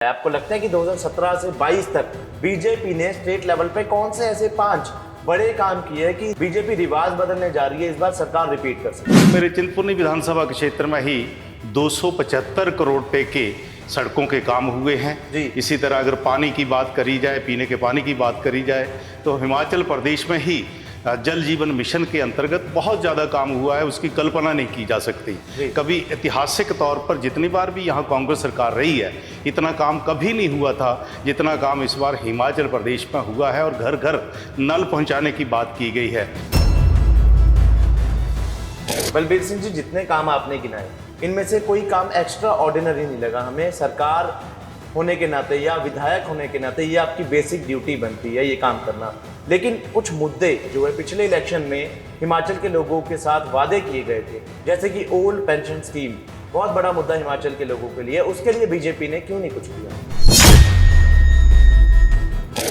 आपको लगता है कि 2017 से 22 तक बीजेपी ने स्टेट लेवल पे कौन से ऐसे 5 बड़े काम किए हैं कि बीजेपी रिवाज बदलने जा रही है, इस बार सरकार रिपीट कर सकती है? मेरे चिंतपूर्णी विधानसभा के क्षेत्र में ही 275 करोड़ रुपए के सड़कों के काम हुए हैं जी। इसी तरह अगर पानी की बात करी जाए, पीने के पानी की बात करी जाए, तो हिमाचल प्रदेश में ही जल जीवन मिशन के अंतर्गत बहुत ज़्यादा काम हुआ है, उसकी कल्पना नहीं की जा सकती। कभी ऐतिहासिक तौर पर जितनी बार भी यहाँ कांग्रेस सरकार रही है, इतना काम कभी नहीं हुआ था जितना काम इस बार हिमाचल प्रदेश में हुआ है और घर घर नल पहुँचाने की बात की गई है। बलबीर सिंह जी, जितने काम आपने गिनाए इनमें से कोई काम एक्स्ट्रा ऑर्डिनरी नहीं लगा हमें? सरकार होने के नाते या विधायक होने के नाते ये आपकी बेसिक ड्यूटी बनती है ये काम करना, लेकिन कुछ मुद्दे जो है पिछले इलेक्शन में हिमाचल के लोगों के साथ वादे किए गए थे, जैसे कि ओल्ड पेंशन स्कीम, बहुत बड़ा मुद्दा हिमाचल के लोगों के लिए, उसके लिए बीजेपी ने क्यों नहीं कुछ किया?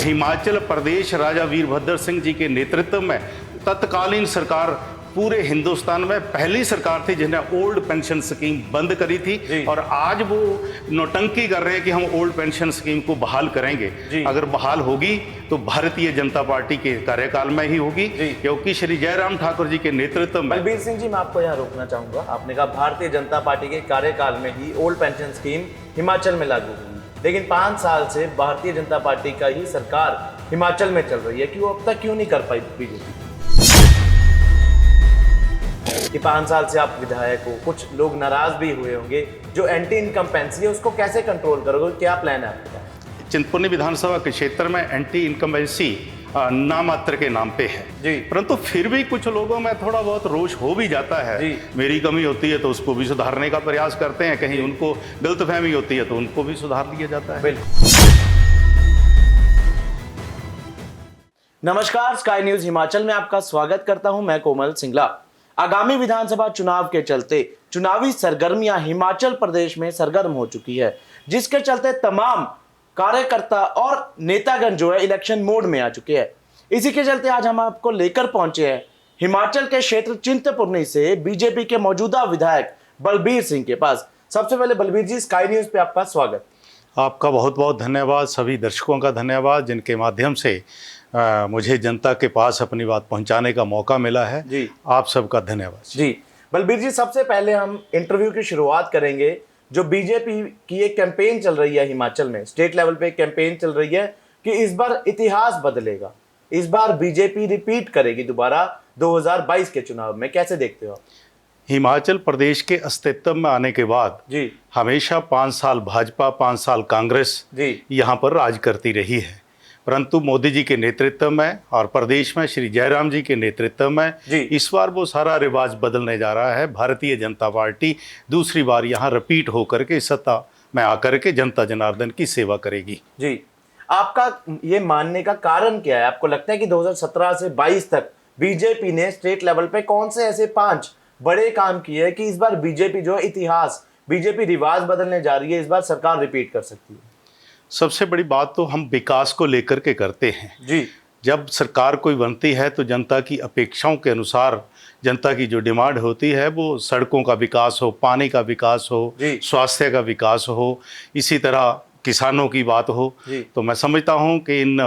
हिमाचल प्रदेश राजा वीरभद्र सिंह जी के नेतृत्व में तत्कालीन सरकार पूरे हिंदुस्तान में पहली सरकार थी जिन्हें ओल्ड पेंशन स्कीम बंद करी थी और आज वो नौटंकी कर रहे हैं कि हम ओल्ड पेंशन स्कीम को बहाल करेंगे। अगर बहाल होगी तो भारतीय जनता पार्टी के कार्यकाल में ही होगी, क्योंकि श्री जयराम ठाकुर जी के नेतृत्व में। बलबीर सिंह जी, मैं आपको यहाँ रोकना चाहूंगा। आपने कहा भारतीय जनता पार्टी के कार्यकाल में ही ओल्ड पेंशन स्कीम हिमाचल में लागू हुई, लेकिन 5 साल से भारतीय जनता पार्टी का ही सरकार हिमाचल में चल रही है, कि वो अब तक क्यों नहीं कर पाई बीजेपी? कि 5 साल से आप विधायक हो, कुछ लोग नाराज भी हुए होंगे, जो एंटी इनकम्पेंसी है उसको कैसे कंट्रोल करोगे, क्या प्लान है आपका? चिंतपूर्णी विधानसभा के क्षेत्र में एंटी इनकम्बेंसी नामात्र के नाम पे है, परंतु फिर भी कुछ लोगों में थोड़ा बहुत रोष हो भी जाता है। मेरी कमी होती है तो उसको भी सुधारने का प्रयास करते हैं, कहीं उनको गलतफहमी होती है तो उनको भी सुधार लिया जाता है। नमस्कार, स्काई न्यूज हिमाचल में आपका स्वागत करता हूं, मैं कोमल सिंगला। आगामी विधानसभा चुनाव के चलते चुनावी सरगर्मियां हिमाचल प्रदेश में सरगर्म हो चुकी है, जिसके चलते तमाम कार्यकर्ता और नेतागण जो है इलेक्शन मोड में आ चुके हैं। इसी के चलते आज हम आपको लेकर पहुंचे हैं हिमाचल के क्षेत्र चिंतपूर्णी से बीजेपी के मौजूदा विधायक बलबीर सिंह के पास। सबसे पहले बलबीर जी, स्काई न्यूज पे आपका स्वागत। आपका बहुत बहुत धन्यवाद, सभी दर्शकों का धन्यवाद जिनके माध्यम से मुझे जनता के पास अपनी बात पहुंचाने का मौका मिला है जी। आप सबका धन्यवाद जी। बलबीर जी, सबसे पहले हम इंटरव्यू की शुरुआत करेंगे। जो बीजेपी की एक कैंपेन चल रही है हिमाचल में, स्टेट लेवल पे एक कैंपेन चल रही है कि इस बार इतिहास बदलेगा, इस बार बीजेपी रिपीट करेगी दोबारा 2022 के चुनाव में, कैसे देखते हो आप? हिमाचल प्रदेश के अस्तित्व में आने के बाद जी हमेशा 5 साल भाजपा, 5 साल कांग्रेस जी यहाँ पर राज करती रही है, परंतु मोदी जी के नेतृत्व में और प्रदेश में श्री जयराम जी के नेतृत्व में इस बार वो सारा रिवाज बदलने जा रहा है। भारतीय जनता पार्टी दूसरी बार यहाँ रिपीट होकर के सत्ता में आकर के जनता जनार्दन की सेवा करेगी। जी, आपका ये मानने का कारण क्या है? आपको लगता है कि 2017 से 22 तक बीजेपी ने स्टेट लेवल पे कौन से ऐसे 5 बड़े काम किए हैं कि इस बार बीजेपी जो इतिहास, बीजेपी रिवाज बदलने जा रही है, इस बार सरकार रिपीट कर सकती है? सबसे बड़ी बात तो हम विकास को लेकर के करते हैं जी। जब सरकार कोई बनती है तो जनता की अपेक्षाओं के अनुसार जनता की जो डिमांड होती है वो सड़कों का विकास हो, पानी का विकास हो, स्वास्थ्य का विकास हो, इसी तरह किसानों की बात हो। तो मैं समझता हूँ कि इन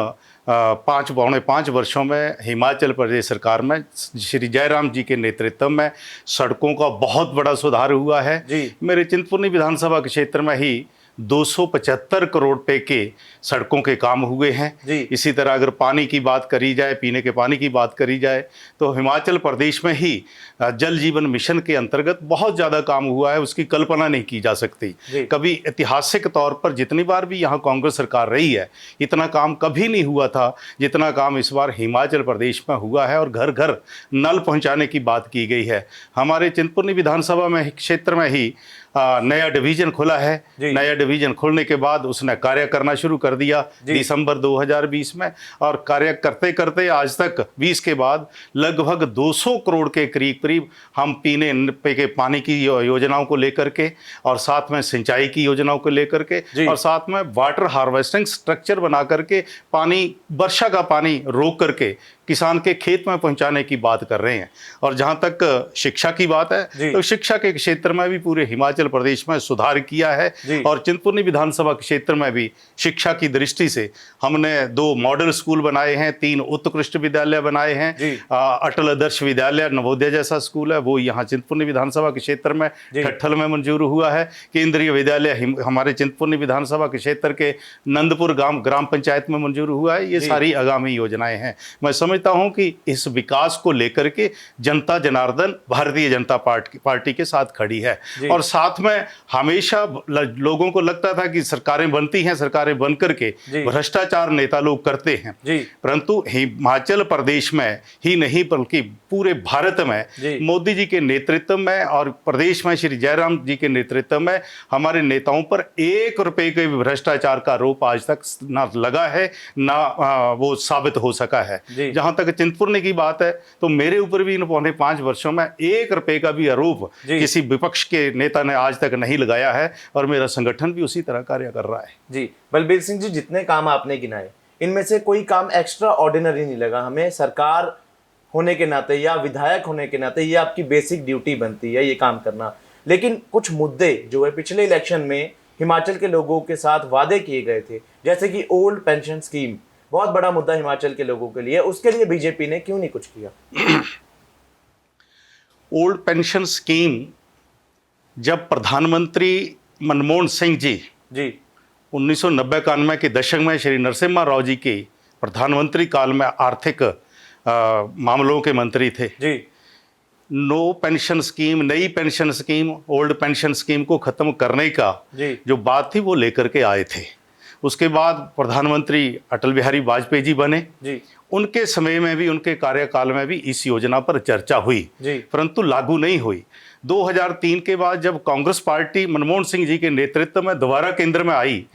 5 वर्षों में हिमाचल प्रदेश सरकार में श्री जयराम जी के नेतृत्व में सड़कों का बहुत बड़ा सुधार हुआ है। मेरे चिंतपूर्णी विधानसभा के क्षेत्र में ही 275 करोड़ रुपए के सड़कों के काम हुए हैं। इसी तरह अगर पानी की बात करी जाए, पीने के पानी की बात करी जाए, तो हिमाचल प्रदेश में ही जल जीवन मिशन के अंतर्गत बहुत ज़्यादा काम हुआ है, उसकी कल्पना नहीं की जा सकती। कभी ऐतिहासिक तौर पर जितनी बार भी यहाँ कांग्रेस सरकार रही है, इतना काम कभी नहीं हुआ था जितना काम इस बार हिमाचल प्रदेश में हुआ है और घर घर नल पहुँचाने की बात की गई है। हमारे चिंतपूर्णी विधानसभा में क्षेत्र में ही नया डिवीजन खुला है। नया डिवीजन खुलने के बाद उसने कार्य करना शुरू कर दिया दिसंबर 2020 में, और कार्य करते करते आज तक 20 के बाद लगभग 200 करोड़ के करीब हम पीने के पानी की योजनाओं को लेकर के और साथ में सिंचाई की योजनाओं को लेकर के और साथ में वाटर हार्वेस्टिंग स्ट्रक्चर बना करके पानी, वर्षा का पानी रोक करके किसान के खेत में पहुंचाने की बात कर रहे हैं। और जहां तक शिक्षा की बात है तो शिक्षा के क्षेत्र में भी पूरे हिमाचल प्रदेश में सुधार किया है। और चिंतपूर्णी विधानसभा क्षेत्र में भी शिक्षा की दृष्टि से हमने 2 मॉडल स्कूल बनाए हैं, 3 उत्कृष्ट विद्यालय बनाए हैं। अटल आदर्श विद्यालय नवोदय जैसा स्कूल है वो यहाँ चिंतपूर्णी विधानसभा के क्षेत्र में ठट्ठल में मंजूर हुआ है। केंद्रीय विद्यालय हमारे चिंतपूर्णी विधानसभा के क्षेत्र के नंदपुर ग्राम पंचायत में मंजूर हुआ है। ये सारी आगामी योजनाएं हैं। मैं समझता हूं कि इस विकास को लेकर के जनता जनार्दन भारतीय जनता पार्टी के साथ खड़ी है। और साथ में हमेशा लोगों को लगता था कि सरकारें बनती हैं, सरकारें बन करके भ्रष्टाचार नेता लोग करते हैं, परंतु हिमाचल प्रदेश में ही नहीं बल्कि पूरे भारत में मोदी जी के नेतृत्व में और प्रदेश में श्री जयराम जी के नेतृत्व में हमारे नेताओं पर 1 रुपए के भ्रष्टाचार का आरोप आज तक ना लगा है ना वो साबित हो सका है। जहां तक चिंतपूर्णी की बात है तो मेरे ऊपर भी इन पौने 5 वर्षों में 1 रुपए का भी आरोप किसी विपक्ष के नेता ने आज तक नहीं लगाया है और मेरा संगठन भी उसी तरह कार्य कर रहा है। जी बलबीर सिंह जी, जितने काम आपने गिनाए इनमें से कोई काम एक्स्ट्रा ऑर्डिनरी नहीं लगा हमें। सरकार होने के नाते या विधायक होने के नाते ये आपकी बेसिक ड्यूटी बनती है ये काम करना, लेकिन कुछ मुद्दे जो है पिछले इलेक्शन में हिमाचल के लोगों के साथ वादे किए गए थे, जैसे कि ओल्ड पेंशन स्कीम, बहुत बड़ा मुद्दा हिमाचल के लोगों के लिए, उसके लिए बीजेपी ने क्यों नहीं कुछ किया? ओल्ड पेंशन स्कीम जब प्रधानमंत्री मनमोहन सिंह जी 1990-91 के दशक में श्री नरसिम्हा राव जी के प्रधानमंत्री काल में आर्थिक मामलों के मंत्री थे नो पेंशन स्कीम, नई pension scheme, old pension scheme को खत्म करने का जो बात थी वो लेकर के आए थे। उसके बाद प्रधानमंत्री अटल बिहारी वाजपेयी जी बने। उनके समय में भी, उनके कार्यकाल में भी इस योजना पर चर्चा हुई, परंतु लागू नहीं हुई। 2003 के बाद जब कांग्रेस पार्टी मनमोहन सिंह जी के नेतृत्व में दोबारा केंद्र में आई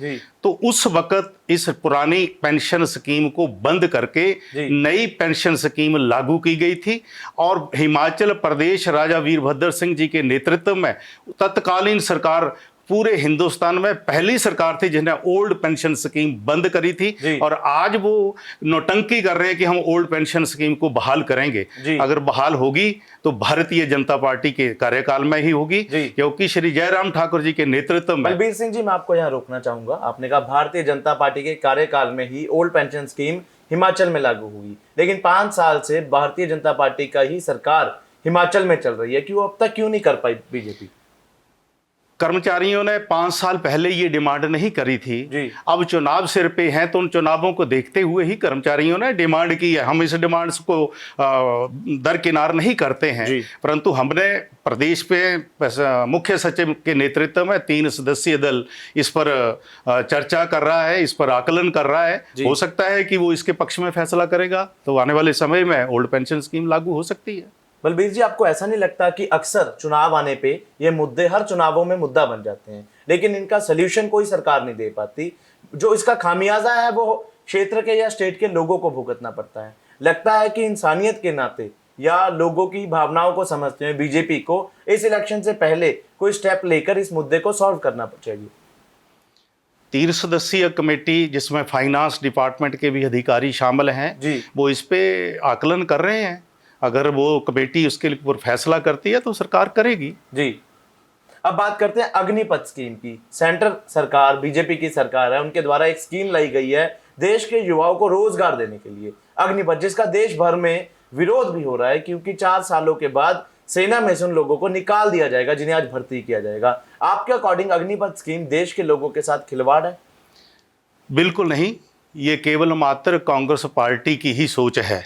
तो उस वक्त इस पुरानी पेंशन स्कीम को बंद करके नई पेंशन स्कीम लागू की गई थी। और हिमाचल प्रदेश राजा वीरभद्र सिंह जी के नेतृत्व में तत्कालीन सरकार पूरे हिंदुस्तान में पहली सरकार थी जिसने ओल्ड पेंशन स्कीम बंद करी थी। और आज वो नौटंकी कर रहे हैं कि हम ओल्ड पेंशन स्कीम को बहाल करेंगे। अगर बहाल होगी तो भारतीय जनता पार्टी के कार्यकाल में ही होगी, क्योंकि श्री जयराम ठाकुर जी के नेतृत्व में। बलबीर सिंह जी, मैं आपको यहाँ रोकना चाहूंगा। आपने कहा भारतीय जनता पार्टी के कार्यकाल में ही ओल्ड पेंशन स्कीम हिमाचल में लागू हुई, लेकिन 5 साल से भारतीय जनता पार्टी का ही सरकार हिमाचल में चल रही है, क्यों अब तक क्यों नहीं कर पाई बीजेपी? कर्मचारियों ने 5 साल पहले ये डिमांड नहीं करी थी। अब चुनाव सिर पे हैं तो उन चुनावों को देखते हुए ही कर्मचारियों ने डिमांड की है। हम इस डिमांड्स को दरकिनार नहीं करते हैं, परंतु हमने प्रदेश पे मुख्य सचिव के नेतृत्व में 3 सदस्यीय दल इस पर चर्चा कर रहा है, इस पर आकलन कर रहा है। हो सकता है कि वो इसके पक्ष में फैसला करेगा तो आने वाले समय में ओल्ड पेंशन स्कीम लागू हो सकती है। बलबीर जी, आपको ऐसा नहीं लगता कि अक्सर चुनाव आने पे ये मुद्दे हर चुनावों में मुद्दा बन जाते हैं, लेकिन इनका सलूशन कोई सरकार नहीं दे पाती? जो इसका खामियाजा है वो क्षेत्र के या स्टेट के लोगों को भुगतना पड़ता है। लगता है कि इंसानियत के नाते या लोगों की भावनाओं को समझते हुए बीजेपी को इस इलेक्शन से पहले कोई स्टेप लेकर इस मुद्दे को सॉल्व करना चाहिए। 3 सदस्यीय कमेटी जिसमें फाइनेंस डिपार्टमेंट के भी अधिकारी शामिल हैं, वो इस पे आकलन कर रहे हैं। अगर वो कमेटी उसके ऊपर फैसला करती है तो सरकार करेगी। अब बात करते हैं अग्निपथ स्कीम की। सेंटर सरकार, बीजेपी की सरकार है, उनके द्वारा एक स्कीम लाई गई है देश के युवाओं को रोजगार देने के लिए, अग्निपथ, जिसका देश भर में विरोध भी हो रहा है क्योंकि 4 सालों के बाद सेना में से उन लोगों को निकाल दिया जाएगा जिन्हें आज भर्ती किया जाएगा। आपके अकॉर्डिंग अग्निपथ स्कीम देश के लोगों के साथ खिलवाड़ है? बिल्कुल नहीं, ये केवल मात्र कांग्रेस पार्टी की ही सोच है।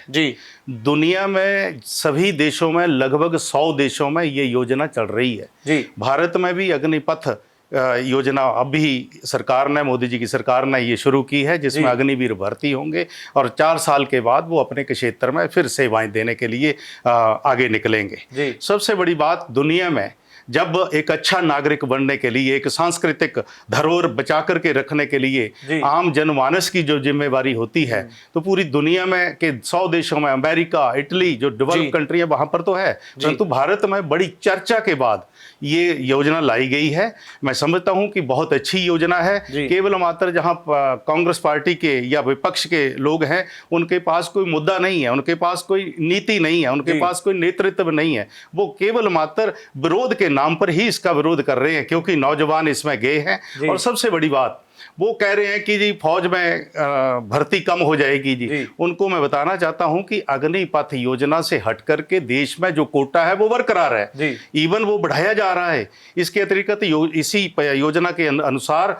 दुनिया में सभी देशों में, लगभग 100 देशों में ये योजना चल रही है। भारत में भी अग्निपथ योजना अभी सरकार ने, मोदी जी की सरकार ने ये शुरू की है, जिसमें अग्निवीर भर्ती होंगे और 4 साल के बाद वो अपने क्षेत्र में फिर सेवाएं देने के लिए आगे निकलेंगे। सबसे बड़ी बात, दुनिया में जब एक अच्छा नागरिक बनने के लिए, एक सांस्कृतिक धरोहर बचा करके रखने के लिए आम जनमानस की जो जिम्मेवारी होती है, तो पूरी दुनिया में के 100 देशों में, अमेरिका, इटली, जो डेवलप कंट्री है वहां पर तो है, परंतु भारत में बड़ी चर्चा के बाद ये योजना लाई गई है। मैं समझता हूं कि बहुत अच्छी योजना है। केवल मात्र जहां कांग्रेस पार्टी के या विपक्ष के लोग हैं, उनके पास कोई मुद्दा नहीं है, उनके पास कोई नीति नहीं है, उनके पास कोई नेतृत्व नहीं है। वो केवल मात्र विरोध के नाम पर ही इसका विरोध कर रहे हैं, क्योंकि नौजवान इसमें गए हैं। और सबसे बड़ी बात, वो कह रहे हैं कि जी फौज में भर्ती कम हो जाएगी जी। उनको मैं बताना चाहता हूं कि अग्निपथ योजना से हट करके देश में जो कोटा है वो बरकरार है, इवन वो बढ़ाया जा रहा है। इसके अतिरिक्त इसी योजना के अनुसार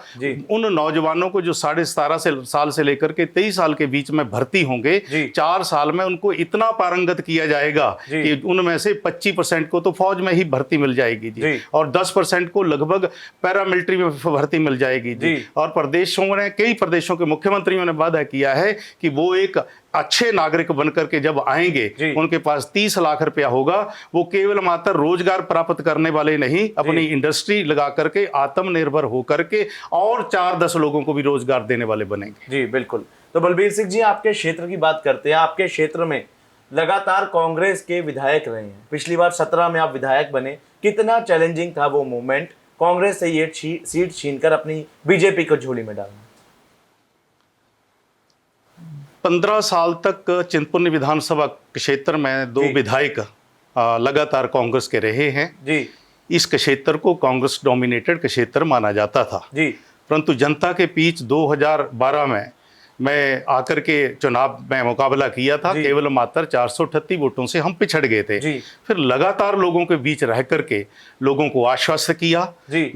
उन नौजवानों को जो 17.5 साल से लेकर के 23 साल के बीच में भर्ती होंगे, 4 साल में उनको इतना पारंगत किया जाएगा कि उनमें से 25% को तो फौज में ही भर्ती मिल जाएगी जी, और 10% को लगभग पैरामिलिट्री में भर्ती मिल जाएगी जी। और कई प्रदेशों के मुख्यमंत्रियों ने वादा किया है कि वो एक अच्छे नागरिक बनकर के जब आएंगे, उनके पास 30 लाख रुपया होगा। वो केवल मात्र रोजगार प्राप्त करने वाले नहीं, अपनी इंडस्ट्री लगा करके आत्मनिर्भर होकर के और 4-10 लोगों को भी रोजगार देने वाले बनेंगे। जी बिल्कुल। तो बलबीर सिंह जी, आपके क्षेत्र की बात करते हैं। आपके क्षेत्र में लगातार कांग्रेस के विधायक रहे हैं, पिछली बार 17 में आप विधायक बने। कितना चैलेंजिंग था वो मूवमेंट, कांग्रेस से ये सीट छीनकर अपनी बीजेपी को झोली में डालना? 15 साल तक चिंतपूर्णी विधानसभा क्षेत्र में 2 विधायक लगातार कांग्रेस के रहे हैं जी। इस क्षेत्र को कांग्रेस डोमिनेटेड क्षेत्र माना जाता था जी, परंतु जनता के बीच 2012 में मैं आकर के चुनाव में मुकाबला किया था, केवल मात्र 438 वोटों से हम पिछड़ गए थे। फिर लगातार लोगों के बीच रह करके लोगों को आश्वस्त किया,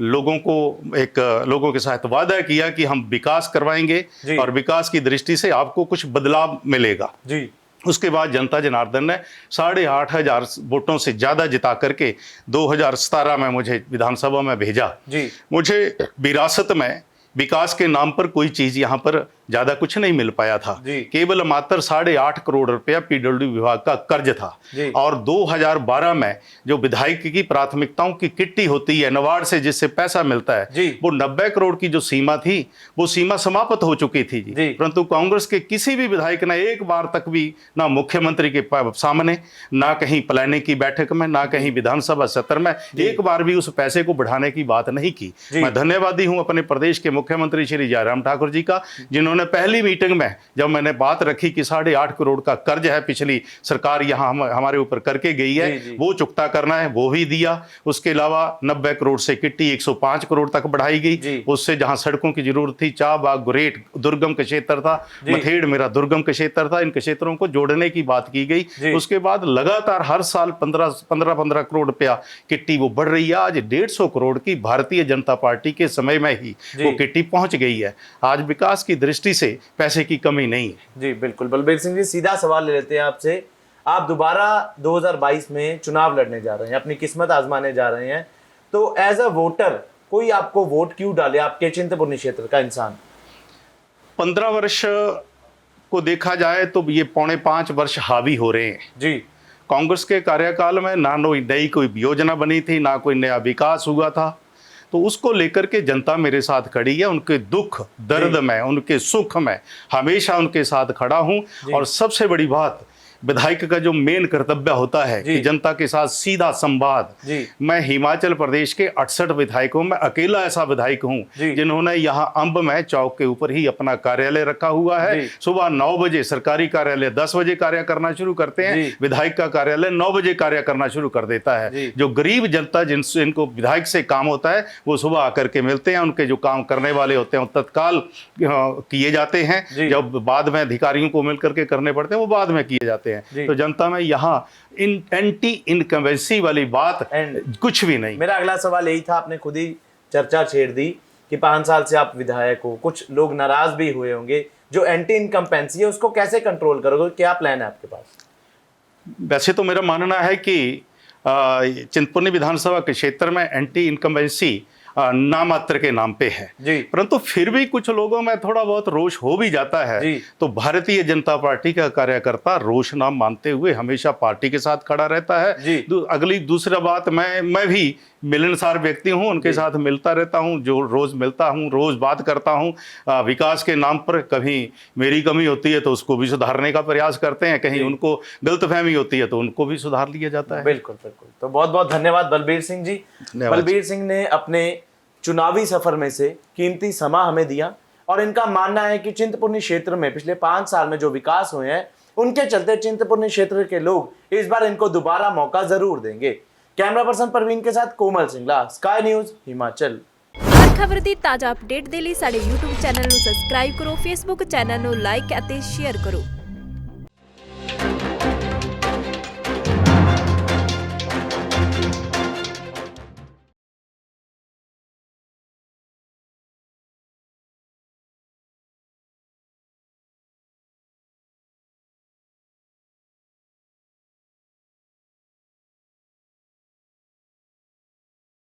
लोगों के साथ वादा किया कि हम विकास करवाएंगे और विकास की दृष्टि से आपको कुछ बदलाव मिलेगा जी। उसके बाद जनता जनार्दन ने 8,500 वोटों से ज्यादा जिता करके 2017 में मुझे विधानसभा में भेजा जी। मुझे विरासत में विकास के नाम पर कोई चीज यहाँ पर ज्यादा कुछ नहीं मिल पाया था, केवल मात्र 8.5 करोड़ रुपया पीडब्ल्यू विभाग का कर्ज था। और 2012 में जो विधायक की प्राथमिकताओं की किट्टी होती है, नबार्ड से जिससे पैसा मिलता है, वो 90 करोड़ की जो सीमा थी, वो सीमा समाप्त हो चुकी थी जी। परंतु कांग्रेस के किसी भी विधायक ने एक बार तक भी ना मुख्यमंत्री के सामने, ना कहीं प्लानिंग की बैठक में, ना कहीं विधानसभा सत्र में एक बार भी उस पैसे को बढ़ाने की बात नहीं की। मैं धन्यवादी हूं अपने प्रदेश के मुख्यमंत्री श्री जयराम ठाकुर जी का, जिन्होंने पहली मीटिंग में जब मैंने बात रखी कि 8.5 करोड़ का कर्ज है, पिछली सरकार यहाँ हमारे ऊपर करके गई है, वो चुकता करना है, वो भी दिया। उसके अलावा 90 करोड़ से किट्टी 105 करोड़ तक बढ़ाई गई। उससे जहां सड़कों की जरूरत थी, चाबाग, गुरेट दुर्गम का क्षेत्र था, मथेड़ मेरा दुर्गम का क्षेत्र था, इन क्षेत्रों को जोड़ने की बात की गई। उसके बाद लगातार हर साल 15 करोड़ रुपया किट्टी वो बढ़ रही है। आज 150 करोड़ की भारतीय जनता पार्टी के समय में ही वो किट्टी पहुंच गई है। आज विकास की दृष्टि से पैसे की कमी नहीं है जी। बिल्कुल बलबीर सिंह जी, सीधा सवाल ले लेते हैं आपसे। आप दोबारा 2022 में चुनाव लड़ने जा रहे हैं, अपनी किस्मत आजमाने जा रहे हैं, तो एज अ वोटर कोई आपको वोट क्यों डाले, आपके चिंतपूर्णी क्षेत्र का इंसान? 15 वर्ष को देखा जाए तो ये 4.5 वर्ष हावी हो रहे हैं जी। कांग्रेस के कार्यकाल में ना नई कोई योजना बनी थी, ना कोई नया विकास हुआ था, तो उसको लेकर के जनता मेरे साथ खड़ी है। उनके दुख दर्द में, उनके सुख में हमेशा उनके साथ खड़ा हूं। और सबसे बड़ी बात, विधायक का जो मेन कर्तव्य होता है कि जनता के साथ सीधा संवाद। मैं हिमाचल प्रदेश के 68 विधायकों में अकेला ऐसा विधायक हूं जिन्होंने यहाँ अंब में चौक के ऊपर ही अपना कार्यालय रखा हुआ है। सुबह 9 बजे सरकारी कार्यालय 10 बजे कार्य करना शुरू करते हैं, विधायक का कार्यालय 9 बजे कार्य करना शुरू कर देता है। जो गरीब जनता जिनको विधायक से काम होता है, वो सुबह आकर के मिलते हैं। उनके जो काम करने वाले होते हैं वो तत्काल किए जाते हैं, जब बाद में अधिकारियों को मिलकर के करने पड़ते हैं वो बाद में किए जाते हैं। तो जनता में यहाँ एंटी इनकम्बेंसी वाली बात कुछ भी नहीं। मेरा अगला सवाल यही था, आपने खुद ही चर्चा छेड़ दी कि 5 साल से आप विधायक हो, कुछ लोग नाराज भी हुए होंगे। जो एंटी इनकम्बेंसी है उसको कैसे कंट्रोल करोगे, क्या प्लान है आपके पास? वैसे तो मेरा मानना है कि चिंतपूर्णी विधानसभा के क्षेत्र में एंटी इनकम्बेंसी नामात्र के नाम पे है, परंतु फिर भी कुछ लोगों में थोड़ा बहुत रोष हो भी जाता है। तो भारतीय जनता पार्टी का कार्यकर्ता रोष ना मानते हुए हमेशा पार्टी के साथ खड़ा रहता है। दूसरा बात, मैं भी मिलनसार व्यक्ति हूँ, उनके साथ मिलता रहता हूँ, जो रोज़ मिलता हूँ, रोज़ बात करता हूँ। विकास के नाम पर कभी मेरी कमी होती है तो उसको भी सुधारने का प्रयास करते हैं, कहीं उनको गलतफहमी होती है तो उनको भी सुधार लिया जाता है। बिल्कुल बिल्कुल। तो बहुत बहुत धन्यवाद बलबीर सिंह जी। बलबीर सिंह ने अपने चुनावी सफर में से कीमती समय हमें दिया और इनका मानना है कि चिंतपूर्णी क्षेत्र में पिछले 5 साल में जो विकास हुए हैं उनके चलते चिंतपूर्णी क्षेत्र के लोग इस बार इनको दोबारा मौका जरूर देंगे। कैमरा पर्सन परवीन के साथ कोमल सिंगला, स्काई न्यूज हिमाचल। ਹਰ ਖਬਰ ਦੀ ਤਾਜ਼ਾ ਅਪਡੇਟ ਦੇ ਲਈ ਸਾਡੇ YouTube ਚੈਨਲ ਨੂੰ ਸਬਸਕ੍ਰਾਈਬ ਕਰੋ, Facebook ਚੈਨਲ ਨੂੰ ਲਾਈਕ ਅਤੇ ਸ਼ੇਅਰ ਕਰੋ।